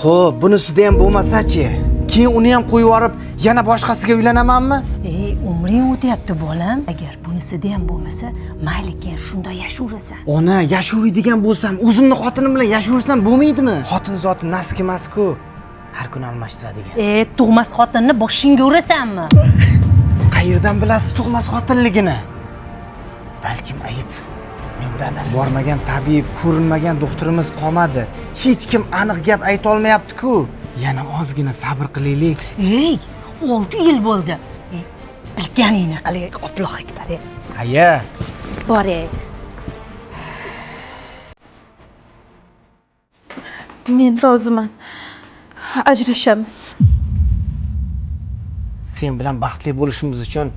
Xo'p, bunisida ham bo'lmasa-chi? Keyin uni ham qo'yib yuborib, yana boshqasiga uylanamanmi? Umring o'tyapti bolam. Agar bunisida ham bo'lmasa, mayli keyin shunday yashayverasan. Ona, yashaydigan bo'lsam, o'zimni xotinim bilan yashayversam bo'lmaydimi? Xotin zoti nasib emas-ku. Har kun almashtiradigan. Tug'mas xotinni boshingga urasanmi? Qayerdan bilasiz tug'mas xotinligini? Balkim ayib mendadir. Bormagan tabib, ko'rinmagan doktorimiz qolmadi. Hech kim aniq gap ayta olmayapti-ku. Yana ozgina sabr qilaylik. 6 yil bo'ldi. Bilganingni qiling, qoploq hektar. Aya. Boray. Men roziman. Ajrashamiz. Sen bilan baxtli bo'lishimiz uchun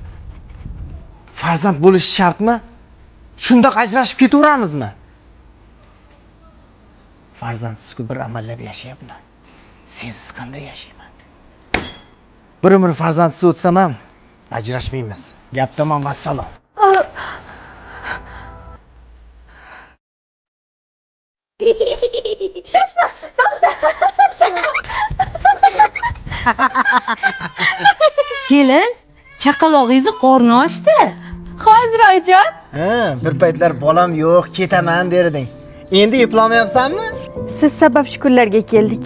farzand bo'lish shartmi? Shundoq ajrashib ketaveramizmi? Farzandsiz-ku bir amallab yashayapman. Sensiz qanday yashayman? Bir umr farzandsiz o'tsam ham ajrashmaymiz. Gap tamom, vassalom. Kelin, chaqalog'ingizni qorni ochdi. Hozir oyijon. Bir paytlar bolam yo'q, ketaman derding. Endi eplolmayapsanmi? Siz sabab shu kunlarga keldik.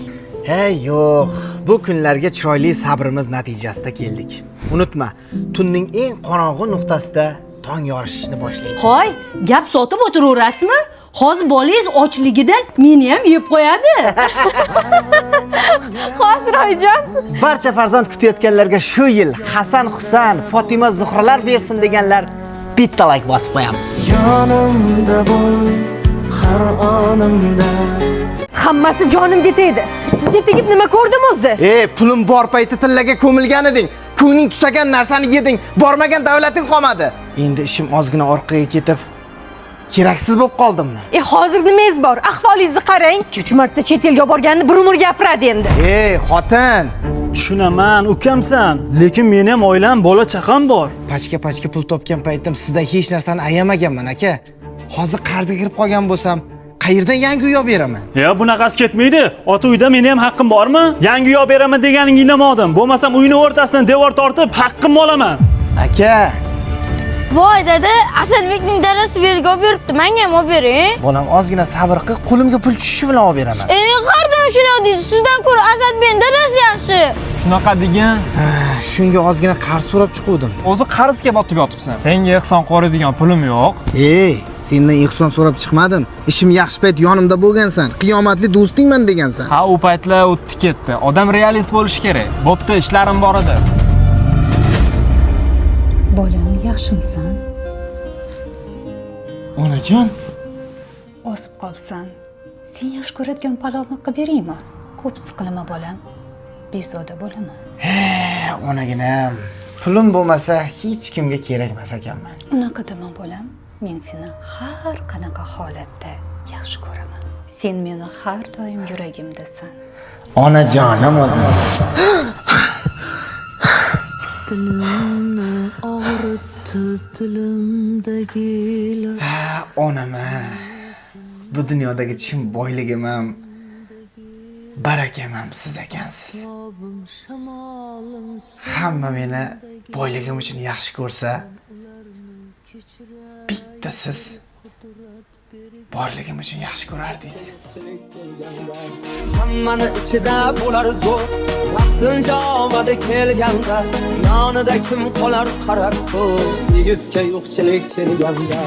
Yo'q. Bu kunlarga chiroyli sabrimiz natijasida keldik. Unutma, tunning eng qorong'u nuqtasida tong yorishishni boshlaydi. Hoy, gap sotib o'tiraverasizmi? Hozir bolangiz ochligidan meni ham yeb qo'yadi. Hozir oyijon. Barcha farzand kutayotganlarga shu yil Hasan, Husan, Fatima, Zuhralar bersin deganlar bitta like bosib qo'yamiz. Yonimda bo'l, har onimda. Hammasi jonimga tegdi. Sizga tegib nima ko'rdim o'zi? Pulim bor payti tillaga ko'milgan eding. Ko'ngling tusagan narsani yeding, bormagan davlating qolmadi. Endi ishim ozgina orqaga ketib, keraksiz bo'lib qoldimmi? Hozir nimangiz bor? Ahvolingizni qarang. 3 marta chet elga borganini bir umr gapiradi endi. Xotin. Tushunaman, ukamsan. Lekin meni ham oilam, bola chaqam bor. Pachka pul topgan paytim sizdan hech narsani ayamaganman, aka. Hozir qarzga kirib qolgan bo'lsam, qayerdan yangi uy olib beraman? Bunaqasi ketmaydi. Ota uyda meni ham haqqim bormi? Yangi uy olib beraman deganingni inglamadim. Bo'lmasam uyni o'rtasidan devor tortib, haqqimni olaman. Aka. Voy dada, Asadbekning dadasi belga olib beribdi. Menga ham olib bering. Bolam, ozgina sabr qil, qo'limga pul tushishi bilan olib beraman. Qardosh shunaqa deysiz. Sizdan ko'ra Asadbekning dadasi yaxshi. Shunaqa degan. Shunga ozgina qarz so'rab chiquvdim. O'zi qarzga botib yotibsan. Senga ehson qo'radigan pulim yo'q. Sendan ehson so'rab chiqmadim. Ishim yaxshi payt yonimda bo'lgansan. Qiyomatli do'stingman degansan. Ha, u paytlar o'tdi ketdi. Odam realist bo'lish kerak. Bo'pti, ishlarim bor edi. Bolam, yaxshimisan? Onajon, O'sib qolsan. Sen yaxshi ko'radigan palovni qilib beraymi? Ko'p siqilma bolam. Bezovta bo'laman. onaginam. Pulim bo'lmasa hech kimga kerak emas ekanman. Unaqa dema bolam. Men seni har qanaqa holatda yaxshi ko'raman. Sen meni har doim yuragimdasan. Onajonim o'zim. Dilimni og'ritdi dilimdagilar. Onama. Bu dunyodagi chin boyligim ham, barakam ham siz ekansiz. Hamma meni boyligim uchun yaxshi ko'rsa, bitta siz borligim uchun yaxshi ko'rardingiz. Hammani ichida bo'lar zo'r, vaqtincha omadi kelganda, yonida kim qolar qarab ko'r, yigitga yo'qchilik kelganda.